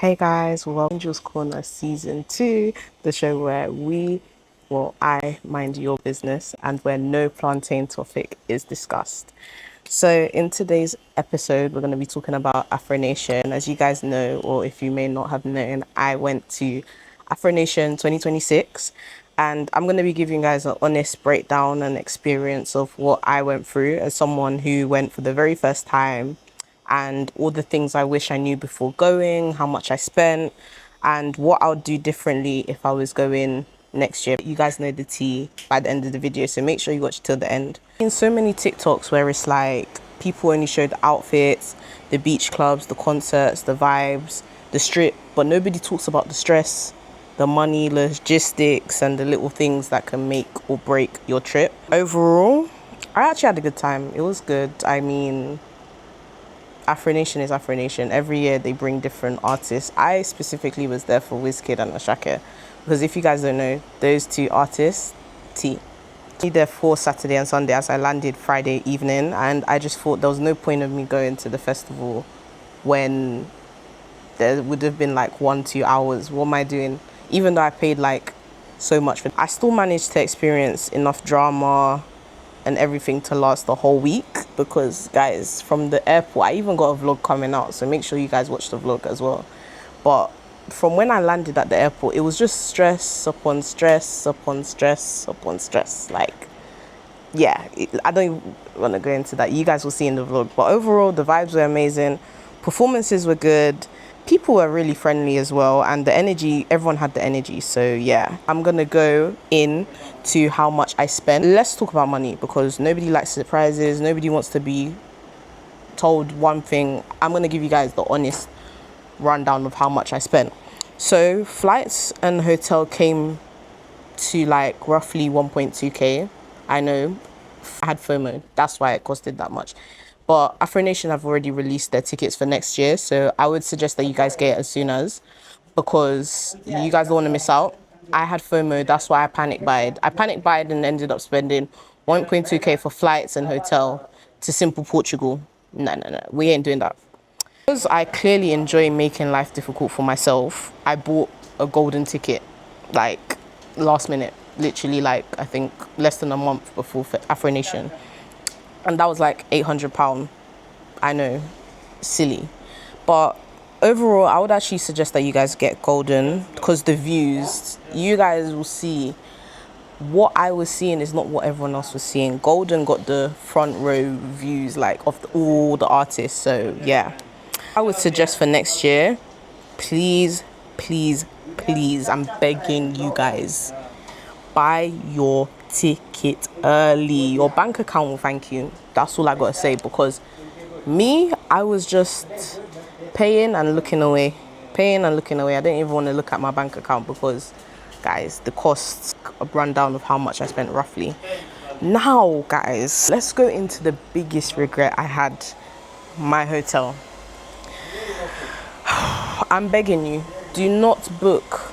Hey guys, welcome to Angel's Corner Season 2, the show where I mind your business and where no plantain topic is discussed. So in today's episode, we're going to be talking about AfroNation. As you guys know, or if you may not have known, I went to AfroNation 2026 and I'm going to be giving you guys an honest breakdown and experience of what I went through as someone who went for the very first time, and all the things I wish I knew before going, how much I spent, and what I would do differently if I was going next year. You guys know the tea by the end of the video, so make sure you watch till the end. In so many TikToks where it's like people only show the outfits, the beach clubs, the concerts, the vibes, the strip, but nobody talks about the stress, the money, logistics, and the little things that can make or break your trip. Overall, I actually had a good time. It was good. I mean, AfroNation is AfroNation. Every year they bring different artists. I specifically was there for Wizkid and Ashake, because if you guys don't know, those two artists, there for Saturday and Sunday as I landed Friday evening, and I just thought there was no point of me going to the festival when there would have been like 1-2 hours. What am I doing? Even though I paid like so much for it, I still managed to experience enough drama and everything to last the whole week, because guys, from the airport, I even got a vlog coming out, so make sure you guys watch the vlog as well. But from when I landed at the airport, it was just stress upon stress upon stress upon stress. Like, yeah, I don't even want to go into that. You guys will see in the vlog. But overall, the vibes were amazing, performances were good, people were really friendly as well, and the energy, everyone had the energy. So yeah, I'm gonna go in to how much I spent. Let's talk about money, because nobody likes surprises, nobody wants to be told one thing. I'm gonna give you guys the honest rundown of how much I spent. So flights and hotel came to like roughly 1.2k. I know I had FOMO, that's why it costed that much. But AfroNation have already released their tickets for next year, so I would suggest that you guys get it as soon as, because you guys don't want to miss out. I had FOMO, that's why I panic buyed. I panic buyed and ended up spending 1.2k for flights and hotel to simple Portugal. No, we ain't doing that. Because I clearly enjoy making life difficult for myself, I bought a golden ticket, like last minute, literally like I think less than a month before AfroNation. And that was like £800. I know, silly. But overall, I would actually suggest that you guys get golden, because the views, you guys will see what I was seeing is not what everyone else was seeing. Golden got the front row views like of all the artists. So yeah, I would suggest for next year, please, I'm begging you guys, buy your ticket early. Your bank account will thank you. That's all I gotta say, because me, I was just paying and looking away. I didn't even want to look at my bank account, because guys, the costs, a rundown of how much I spent roughly. Now guys, let's go into the biggest regret I had. My hotel. I'm begging you, do not book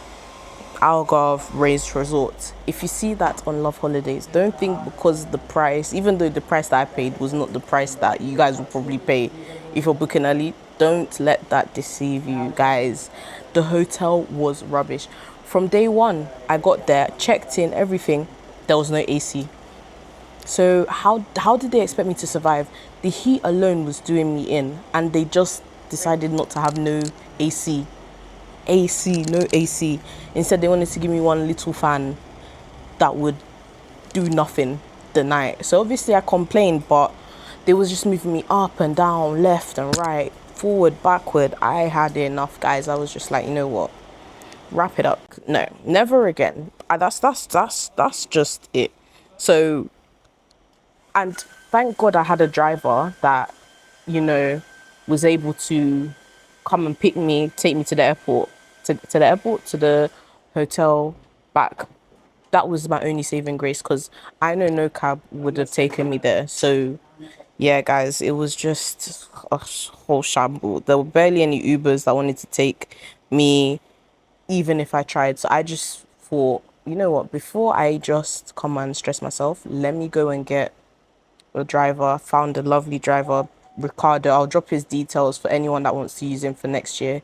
Algarve Raised Resort. If you see that on Love Holidays, don't think because the price, even though the price that I paid was not the price that you guys will probably pay if you're booking early, don't let that deceive you guys. The hotel was rubbish. From day one, I got there, checked in, everything, there was no AC. So how did they expect me to survive? The heat alone was doing me in, and they just decided not to have no AC. No AC. Instead, they wanted to give me one little fan that would do nothing the night. So obviously I complained, but they was just moving me up and down, left and right, forward, backward. I had enough, guys. I was just like, you know what? Wrap it up. No, never again. That's just it. So, and thank God I had a driver that, you know, was able to come and pick me, take me to the airport, to the hotel, back. That was my only saving grace, because I know no cab would have taken me there. So yeah guys, it was just a whole shamble. There were barely any Ubers that wanted to take me, even if I tried. So I just thought, you know what, before I just come and stress myself, let me go and get a driver. Found a lovely driver, Ricardo. I'll drop his details for anyone that wants to use him for next year.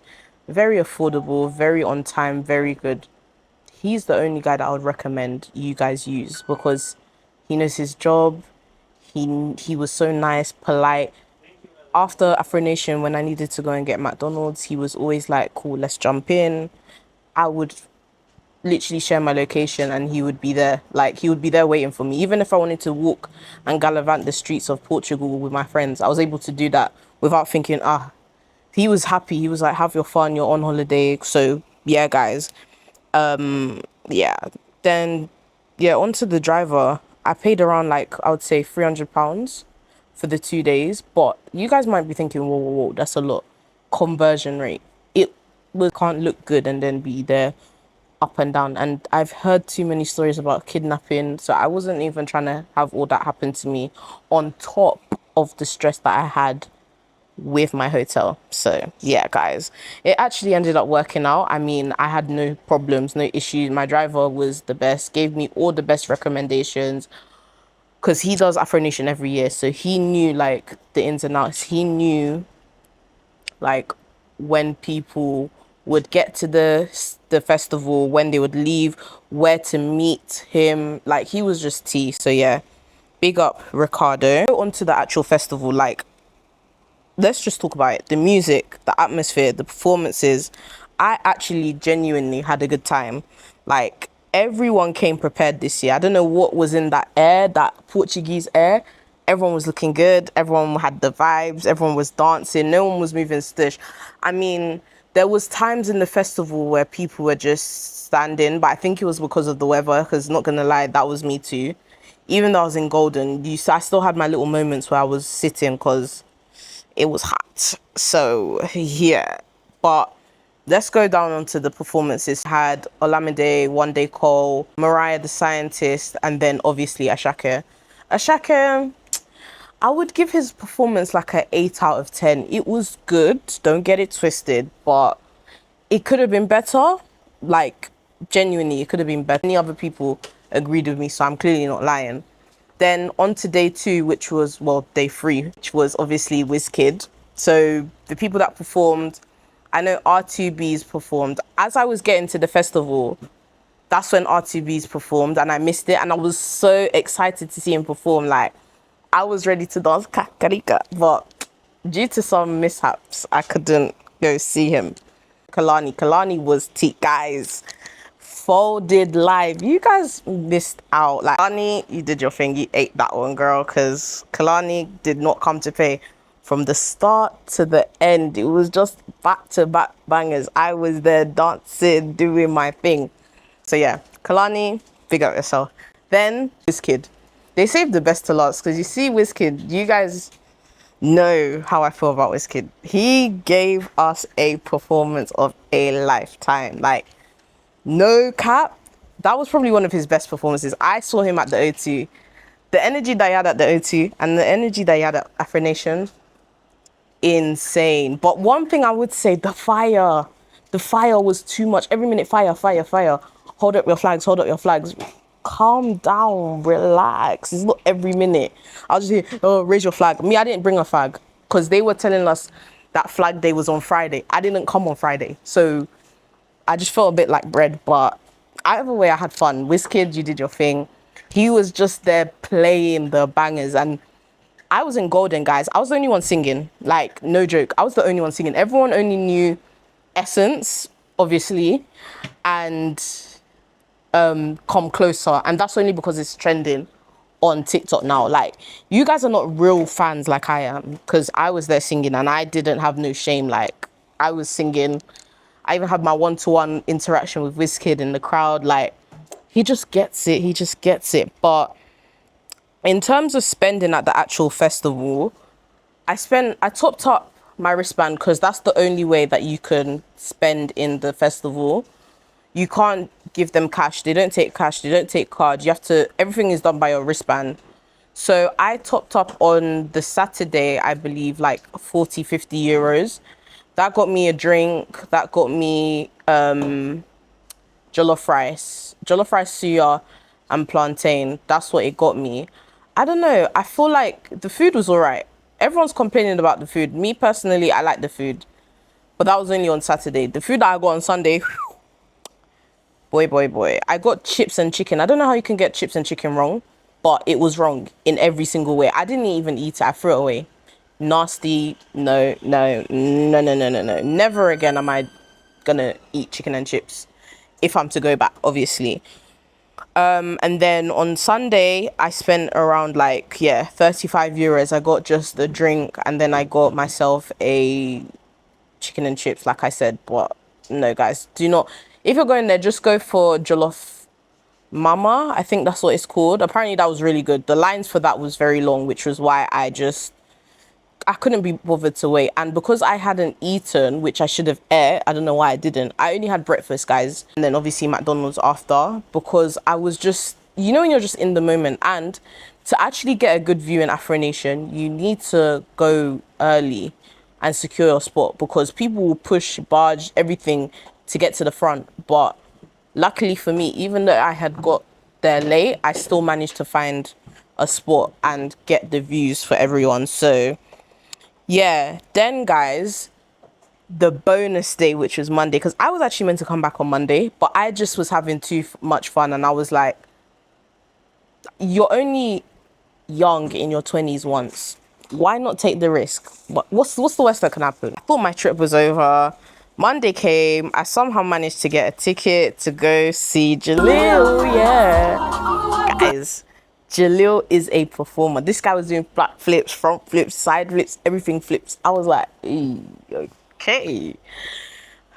very affordable, very on time, very good. He's the only guy that I would recommend you guys use because he knows his job. He was so nice, polite. After AfroNation, when I needed to go and get McDonald's, he was always like, cool, let's jump in. I would literally share my location and he would be there. Like, he would be there waiting for me. Even if I wanted to walk and gallivant the streets of Portugal with my friends, I was able to do that without thinking, he was happy. He was like, have your fun, you're on holiday. So, yeah, guys. Yeah. Then, yeah, onto the driver. I paid around, like, I would say £300 for the 2 days. But you guys might be thinking, whoa, whoa, whoa, that's a lot. Conversion rate. It can't look good and then be there up and down. And I've heard too many stories about kidnapping. So I wasn't even trying to have all that happen to me on top of the stress that I had with my hotel. So yeah, guys, it actually ended up working out. I mean, I had no problems, no issues. My driver was the best, gave me all the best recommendations because he does AfroNation every year. So he knew like the ins and outs. He knew like when people would get to the festival, when they would leave, where to meet him. Like he was just tea. So yeah, big up Ricardo. Onto the actual festival, like let's just talk about it. The music, the atmosphere, the performances. I actually genuinely had a good time. Like everyone came prepared this year. I don't know what was in that air, that Portuguese air. Everyone was looking good. Everyone had the vibes. Everyone was dancing. No one was moving stish. I mean, there was times in the festival where people were just standing, but I think it was because of the weather. Because not gonna lie, that was me too. Even though I was in Golden, I still had my little moments where I was sitting because it was hot. So yeah, but let's go down onto the performances. Had Olamide, One Day Cole, Mariah the Scientist, and then obviously Ashake. Ashake, I would give his performance like an 8 out of 10. It was good, don't get it twisted, but it could have been better. Like genuinely, it could have been better. Many other people agreed with me, so I'm clearly not lying. Then on to day 2, which was, well, day 3, which was obviously Wizkid. So the people that performed, I know R2B's performed. As I was getting to the festival, that's when R2B's performed and I missed it. And I was so excited to see him perform. Like, I was ready to dance kakarika, but due to some mishaps, I couldn't go see him. Kalani was guys. Folded live. You guys missed out. Like Kalani, you did your thing. You ate that one, girl. Because Kalani did not come to play from the start to the end. It was just back to back bangers. I was there dancing, doing my thing. So yeah, Kalani, big up yourself. Then Wizkid. They saved the best to last because you see Wizkid. You guys know how I feel about Wizkid. He gave us a performance of a lifetime. Like, no cap, that was probably one of his best performances. I saw him at the O2. The energy that he had at the O2 and the energy that he had at AfroNation, insane. But one thing I would say, the fire was too much. Every minute, fire. Hold up your flags, calm down, relax. It's not every minute. I'll just hear, oh, raise your flag. Me, I didn't bring a flag because they were telling us that flag day was on Friday. I didn't come on Friday. So I just felt a bit like bread, but either way, I had fun. Wizkid, you did your thing. He was just there playing the bangers, and I was in Golden, guys. I was the only one singing. Like, no joke. I was the only one singing. Everyone only knew Essence, obviously, and Come Closer, and that's only because it's trending on TikTok now. Like, you guys are not real fans like I am, because I was there singing, and I didn't have no shame. Like, I was singing. I even had my one-to-one interaction with Wizkid in the crowd. Like, he just gets it. But in terms of spending at the actual festival, I topped up my wristband because that's the only way that you can spend in the festival. You can't give them cash. They don't take cash. They don't take card. You have to, everything is done by your wristband. So I topped up on the Saturday, I believe, like 40, 50 euros. That got me a drink. That got me jollof rice, suya, and plantain. That's what it got me. I don't know. I feel like the food was all right. Everyone's complaining about the food. Me personally, I like the food. But that was only on Saturday. The food that I got on Sunday, boy. I got chips and chicken. I don't know how you can get chips and chicken wrong, but it was wrong in every single way. I didn't even eat it. I threw it away. Nasty. No. Never again am I gonna eat chicken and chips if I'm to go back, obviously. And then on Sunday, I spent around like, 35 euros. I got just the drink and then I got myself a chicken and chips, like I said. But no, guys, do not, if you're going there, just go for jollof mama. I think that's what it's called. Apparently that was really good. The lines for that was very long, which was why I couldn't be bothered to wait. And because I hadn't eaten, which I should have ate, I don't know why I didn't. I only had breakfast, guys. And then obviously McDonald's after, because I was just, when you're just in the moment. And to actually get a good view in AfroNation, you need to go early and secure your spot, because people will push, barge, everything to get to the front. But luckily for me, even though I had got there late, I still managed to find a spot and get the views for everyone. So yeah, then guys, the bonus day, which was Monday, because I was actually meant to come back on Monday, but I just was having too much fun, and I was like, you're only young in your 20s once, why not take the risk? But what's the worst that can happen? I thought my trip was over. Monday came, I somehow managed to get a ticket to go see Jalil. Yeah, guys, Jalil is a performer. This guy was doing back flips, front flips, side flips, everything flips. I was like, okay.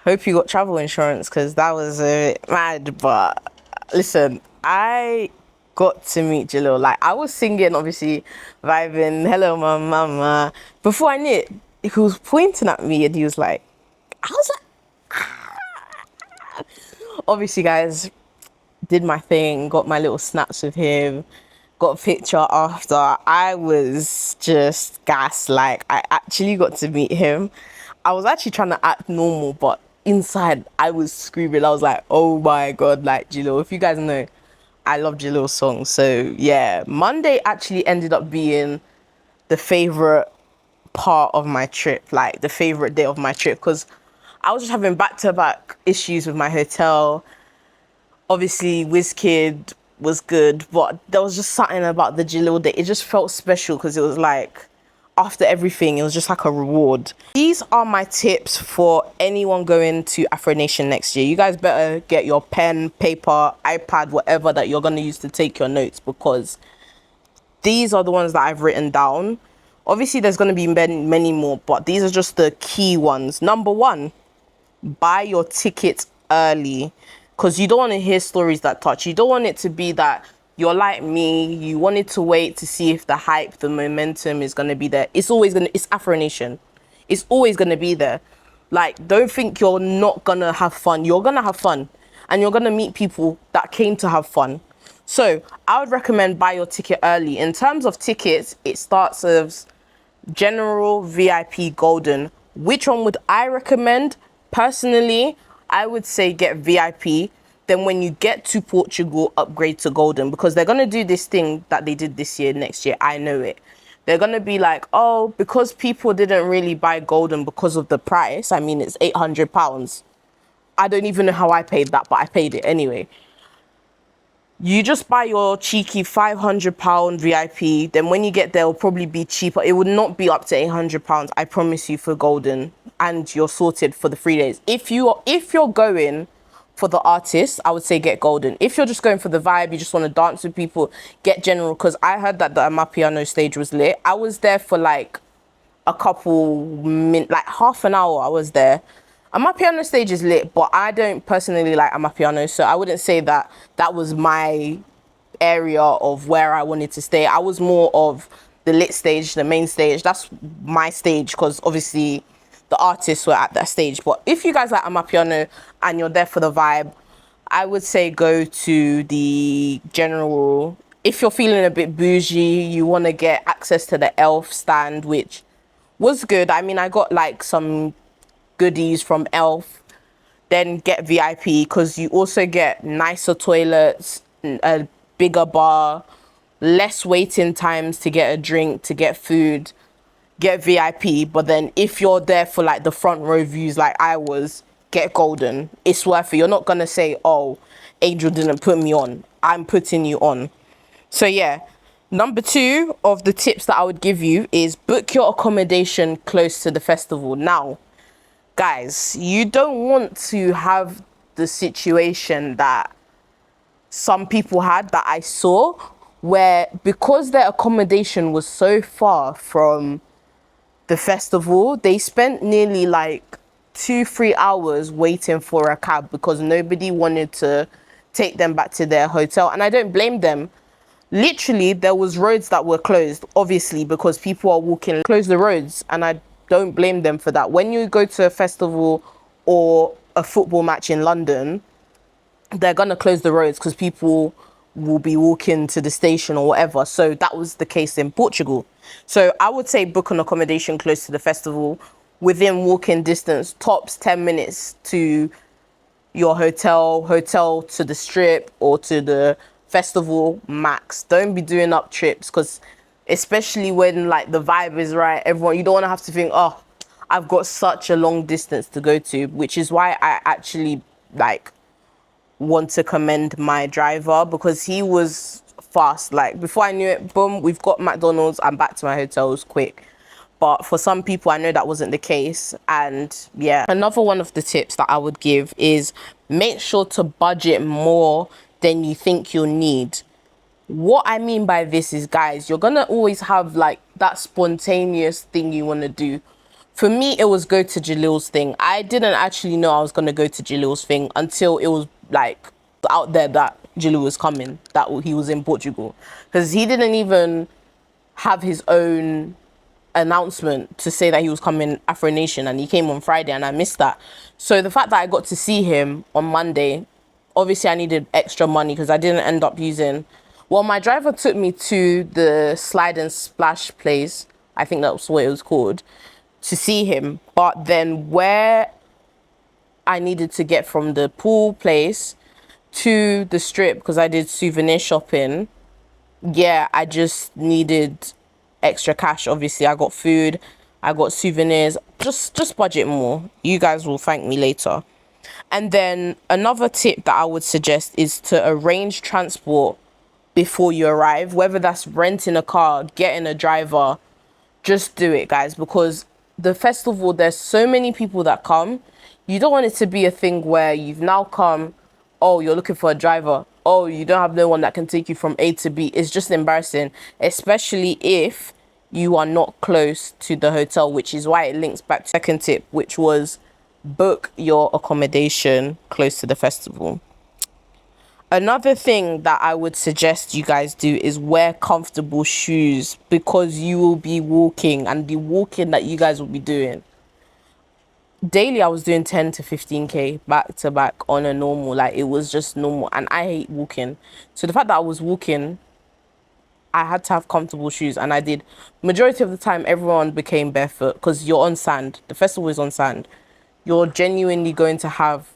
Hope you got travel insurance, because that was mad. But listen, I got to meet Jalil. Like, I was singing, obviously, vibing, hello, mama. Before I knew it, he was pointing at me and he was like, I was like, ah. Obviously, guys, did my thing, got my little snaps with him, got a picture after. I was just gassed. Like, I actually got to meet him. I was actually trying to act normal, but inside I was screaming. I was like, oh my God, like Jalil. If you guys know, I love Jalil's songs. So yeah, Monday actually ended up being the favorite part of my trip, like the favorite day of my trip, because I was just having back-to-back issues with my hotel. Obviously, Wizkid was good, but there was just something about the Jalil day. It just felt special, because it was like, after everything, it was just like a reward. These are my tips for anyone going to AfroNation next year. You guys better get your pen, paper, iPad, whatever that you're going to use to take your notes, because these are the ones that I've written down. Obviously, there's going to be many more, but these are just the key ones. Number one, buy your tickets early, because you don't want to hear stories that touch. You don't want it to be that you're like me, you wanted to wait to see if the hype, the momentum is going to be there. It's AfroNation. It's always going to be there. Like, don't think you're not going to have fun. You're going to have fun, and you're going to meet people that came to have fun. So I would recommend buy your ticket early. In terms of tickets, it starts as general, VIP, golden. Which one would I recommend? Personally, I would say get VIP. Then when you get to Portugal, upgrade to golden, because they're going to do this thing that they did this year, next year. I know it. They're going to be like, oh, because people didn't really buy golden because of the price. I mean, it's £800. I don't even know how I paid that, but I paid it anyway. You just buy your cheeky £500 VIP. Then when you get there, it'll probably be cheaper. It would not be up to £800, I promise you, for golden. And you're sorted for the 3 days. If you're going for the artist, I would say get golden. If you're just going for the vibe, you just want to dance with people, get general, because I heard that the Amapiano stage was lit. I was there for like a couple minutes, like half an hour I was there. Amapiano stage is lit, but I don't personally like Amapiano, so I wouldn't say that that was my area of where I wanted to stay. I was more of the lit stage, the main stage. That's my stage, because obviously the artists were at that stage. But if you guys like Amapiano and you're there for the vibe, I would say go to the general. If you're feeling a bit bougie, you want to get access to the Elf stand, which was good. I mean, I got like some goodies from Elf. Then get VIP, because you also get nicer toilets, a bigger bar, less waiting times to get a drink, to get food. get VIP, but then if you're there for like the front row views like I was, get golden. It's worth it. You're not gonna say, oh, Angel didn't put me on. I'm putting you on. So yeah, number 2 of the tips that I would give you is book your accommodation close to the festival. Now, guys, you don't want to have the situation that some people had, that I saw, where because their accommodation was so far from the festival, they spent nearly like 2-3 hours waiting for a cab because nobody wanted to take them back to their hotel. And I don't blame them. Literally, there was roads that were closed, obviously, because people are walking. Close the roads, and I don't blame them for that. When you go to a festival or a football match in London, they're gonna close the roads because people will be walking to the station or whatever. So that was the case in Portugal. So I would say book an accommodation close to the festival, within walking distance, tops 10 minutes to your hotel to the strip or to the festival max. Don't be doing up trips, because especially when like the vibe is right, everyone, you don't want to have to think, oh, I've got such a long distance to go to, which is why I actually like want to commend my driver, because he was fast. Like before I knew it, boom, we've got McDonald's, I'm back to my hotels quick. But for some people, I know that wasn't the case. And yeah, another one of the tips that I would give is make sure to budget more than you think you'll need. What I mean by this is, guys, you're gonna always have like that spontaneous thing you want to do. For me, it was go to Jalil's thing. I didn't actually know I was gonna go to Jalil's thing until it was like out there that Jalil was coming, that he was in Portugal, because he didn't even have his own announcement to say that he was coming AfroNation, and he came on Friday and I missed that. So the fact that I got to see him on Monday, obviously I needed extra money because I didn't end up using, well, my driver took me to the slide and splash place, I think that's what it was called, to see him. But then where I needed to get from the pool place to the strip, because I did souvenir shopping, yeah, I just needed extra cash. Obviously, I got food, I got souvenirs. Just budget more. You guys will thank me later. And then another tip that I would suggest is to arrange transport before you arrive, whether that's renting a car, getting a driver. Just do it, guys, because the festival, there's so many people that come. You don't want it to be a thing where you've now come, oh, you're looking for a driver, oh, you don't have no one that can take you from A to B. It's just embarrassing, especially if you are not close to the hotel, which is why it links back to second tip, which was book your accommodation close to the festival. Another thing that I would suggest you guys do is wear comfortable shoes, because you will be walking, and the walking that you guys will be doing daily, I was doing 10 to 15k back to back on a normal, like it was just normal, and I hate walking. So the fact that I was walking, I had to have comfortable shoes, and I did. Majority of the time, everyone became barefoot because you're on sand. The festival is on sand. You're genuinely going to have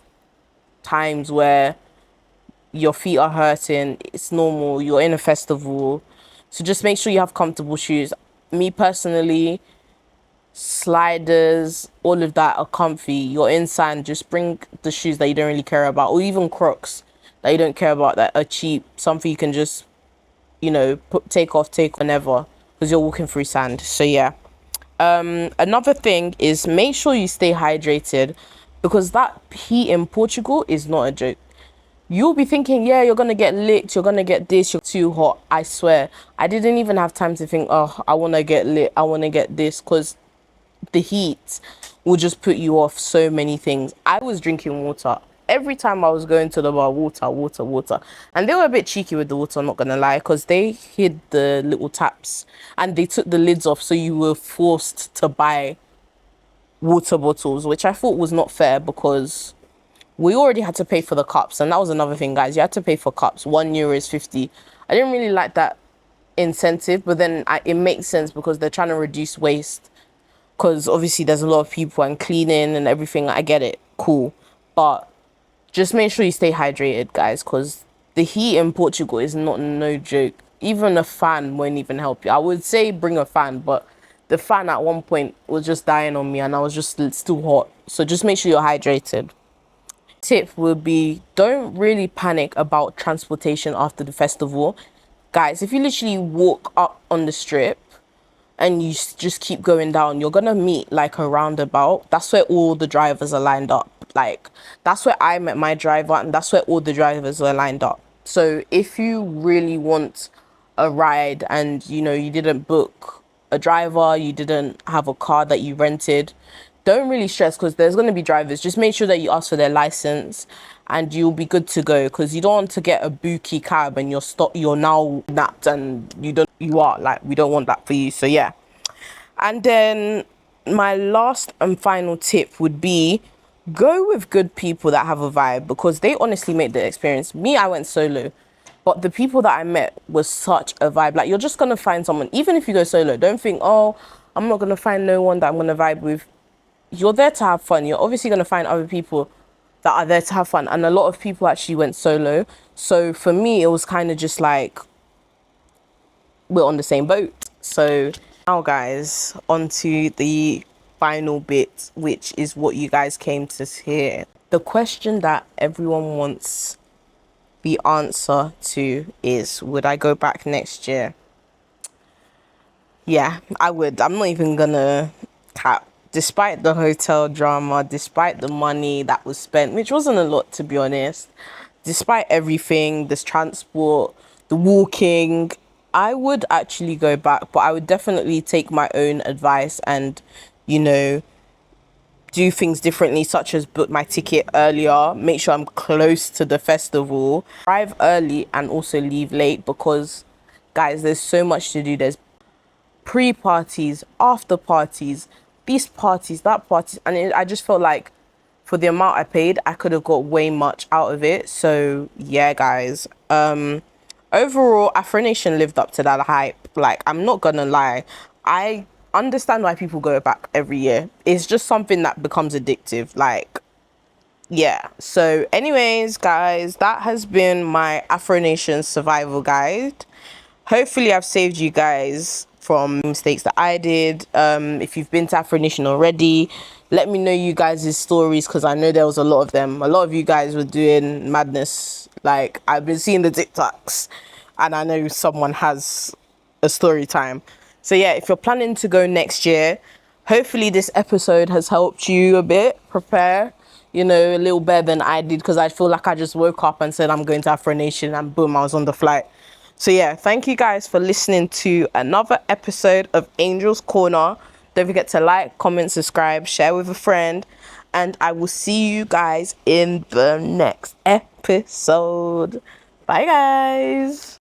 times where your feet are hurting. It's normal. You're in a festival. So just make sure you have comfortable shoes. Me personally, sliders, all of that are comfy. You're in sand, just bring the shoes that you don't really care about, or even Crocs that you don't care about, that are cheap, something you can just, you know, take off whenever, because you're walking through sand. So yeah, another thing is make sure you stay hydrated, because that heat in Portugal is not a joke. You'll be thinking, yeah, you're gonna get licked, you're gonna get this, you're too hot. I swear, I didn't even have time to think, oh, I want to get lit, I want to get this, because the heat will just put you off so many things. I was drinking water every time I was going to the bar. Water. And they were a bit cheeky with the water, I'm not gonna lie, because they hid the little taps and they took the lids off, so you were forced to buy water bottles, which I thought was not fair, because we already had to pay for the cups. And that was another thing, guys, you had to pay for cups. €1 is 50. I didn't really like that incentive, but then it makes sense because they're trying to reduce waste, because obviously there's a lot of people and cleaning and everything. I get it, cool, but just make sure you stay hydrated, guys, because the heat in Portugal is not no joke. Even a fan won't even help you. I would say bring a fan, but the fan at one point was just dying on me and I was just still hot. So just make sure you're hydrated. Tip would be, don't really panic about transportation after the festival. Guys, if you literally walk up on the strip and you just keep going down, you're gonna meet like a roundabout. That's where all the drivers are lined up. Like, that's where I met my driver, and that's where all the drivers were lined up. So if you really want a ride and you know you didn't book a driver, you didn't have a car that you rented, don't really stress, because there's going to be drivers. Just make sure that you ask for their license and you'll be good to go, because you don't want to get a bookie cab and you're now napped and we don't want that for you. So yeah. And then my last and final tip would be, go with good people that have a vibe, because they honestly make the experience. Me, I went solo, but the people that I met was such a vibe. Like, you're just gonna find someone. Even if you go solo, don't think, oh, I'm not gonna find no one that I'm gonna vibe with. You're there to have fun. You're obviously gonna find other people that are there to have fun, and a lot of people actually went solo. So for me, it was kind of just like, we're on the same boat. So now, guys, on to the final bit, which is what you guys came to hear. The question that everyone wants the answer to is, would I go back next year? Yeah, I would. I'm not even gonna cap. Despite the hotel drama, despite the money that was spent, which wasn't a lot, to be honest, despite everything, this transport, the walking, I would actually go back, but I would definitely take my own advice and, you know, do things differently, such as book my ticket earlier, make sure I'm close to the festival, arrive early and also leave late, because guys, there's so much to do. There's pre-parties, after parties, these parties, that parties, and I just felt like for the amount I paid, I could have got way much out of it. So yeah, guys, overall, AfroNation lived up to that hype. Like, I'm not gonna lie, I understand why people go back every year. It's just something that becomes addictive. Like, yeah. So anyways, guys, that has been my AfroNation survival guide. Hopefully I've saved you guys from mistakes that I did. If you've been to AfroNation already, let me know you guys' stories, because I know there was a lot of them. A lot of you guys were doing madness. Like, I've been seeing the TikToks and I know someone has a story time. So yeah, if you're planning to go next year, hopefully this episode has helped you a bit prepare, you know, a little better than I did, because I feel like I just woke up and said I'm going to AfroNation and boom, I was on the flight. So yeah, thank you guys for listening to another episode of Angel's Corner. Don't forget to like, comment, subscribe, share with a friend, and I will see you guys in the next episode. Bye, guys.